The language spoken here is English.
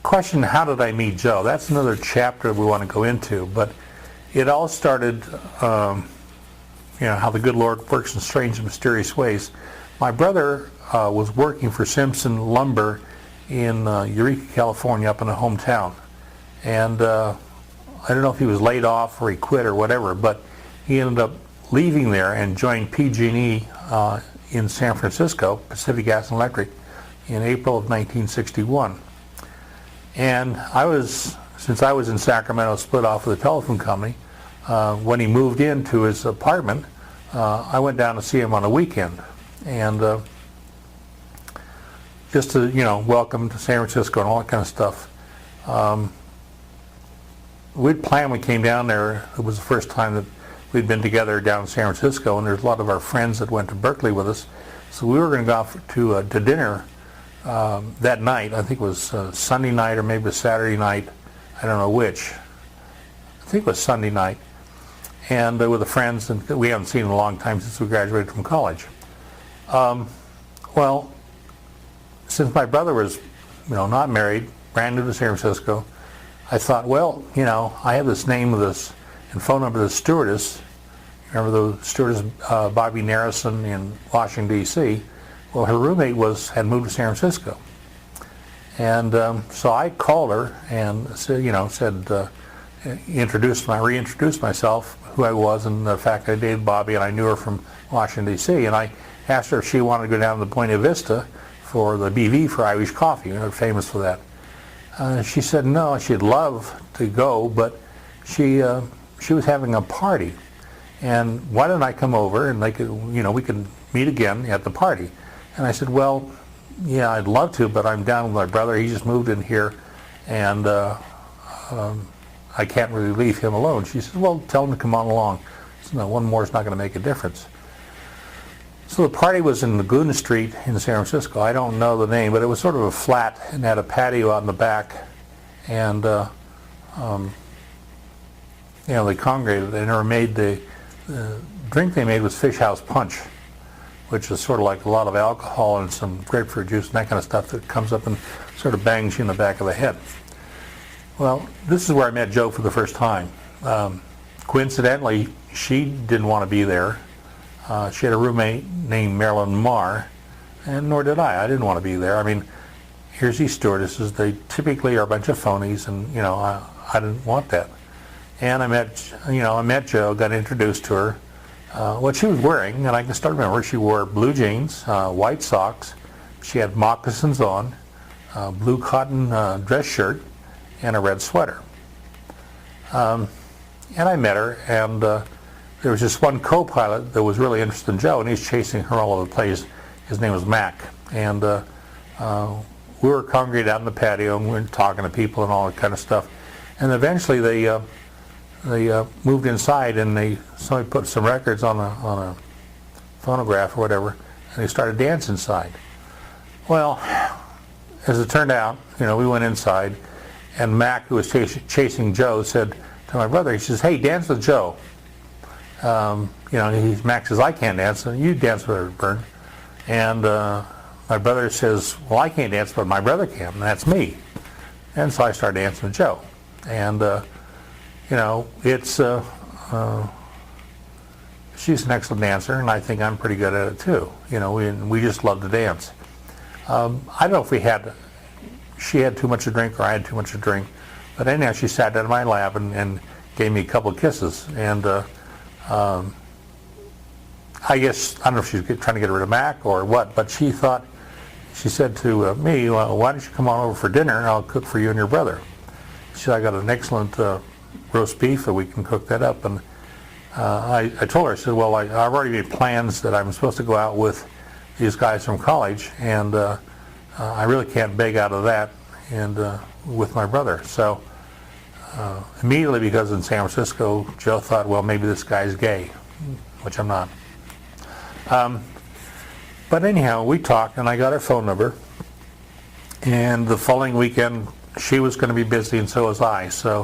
Question, how did I meet Joe? That's another chapter we want to go into, but it all started, how the good Lord works in strange and mysterious ways. My brother was working for Simpson Lumber in Eureka, California, up in a hometown. And I don't know if he was laid off or he quit or whatever, but he ended up leaving there and joined PG&E in San Francisco, Pacific Gas and Electric, in April of 1961. And since I was in Sacramento, split off with a telephone company, when he moved into his apartment, I went down to see him on a weekend. And just to, welcome to San Francisco and all that kind of stuff. We'd planned when we came down there, it was the first time that we'd been together down in San Francisco, and there's a lot of our friends that went to Berkeley with us. So we were going to go out to dinner that night. I think it was Sunday night or maybe it was Saturday night. I don't know which. I think it was Sunday night. And with the friends, and we haven't seen in a long time since we graduated from college. Well, since my brother was, not married, brand new to San Francisco, I thought, well, I have this name of this and phone number of the stewardess. Remember the stewardess, Bobby Narrison in Washington, D.C.? Well, her roommate had moved to San Francisco. And so I called her and said, reintroduced myself, who I was, and the fact I dated Bobby, and I knew her from Washington, D.C. And I asked her if she wanted to go down to the Buena Vista for the BV for Irish coffee. They're famous for that. She said no, she'd love to go, but she was having a party. And why don't I come over and we could meet again at the party. And I said, well, yeah, I'd love to, but I'm down with my brother. He just moved in here, and I can't really leave him alone. She said, well, tell him to come on along. So, no, one more is not going to make a difference. So the party was in Laguna Street in San Francisco. I don't know the name, but it was sort of a flat and had a patio out in the back. And they congregated and made the drink they made was Fish House Punch, which is sort of like a lot of alcohol and some grapefruit juice and that kind of stuff that comes up and sort of bangs you in the back of the head. Well, this is where I met Jo for the first time. Coincidentally, she didn't want to be there. She had a roommate named Marilyn Marr, and nor did I. I didn't want to be there. I mean, here's these stewardesses. They typically are a bunch of phonies, and I didn't want that. And I met Jo, got introduced to her. What she was wearing, and I can still remember, she wore blue jeans, white socks. She had moccasins on, blue cotton dress shirt, and a red sweater. And I met her, and there was just one co-pilot that was really interested in Jo, and he's chasing her all over the place. His name was Mac. And we were congregated out in the patio, and we were talking to people and all that kind of stuff. And eventually they moved inside, and somebody put some records on a phonograph or whatever, and they started dancing inside. Well, as it turned out, we went inside, and Mac, who was chasing Jo, said to my brother, he says, hey, dance with Jo. Mac says, I can't dance, so you dance with her, Bern. And my brother says, well, I can't dance, but my brother can, and that's me. And so I started dancing with Jo. And she's an excellent dancer, and I think I'm pretty good at it too. We just love to dance. I don't know if she had too much to drink or I had too much to drink, but anyhow, she sat down in my lap and gave me a couple of kisses. And I guess, I don't know if she was trying to get rid of Mac or what, but she said to me, well, why don't you come on over for dinner and I'll cook for you and your brother. She said, I got an excellent roast beef that we can cook that up. And I told her, I said, well, I've already made plans that I'm supposed to go out with these guys from college, and I really can't beg out of that and with my brother. So immediately, because in San Francisco, Jo thought, well, maybe this guy's gay, which I'm not. But anyhow, we talked, and I got her phone number, and the following weekend she was going to be busy, and so was I. So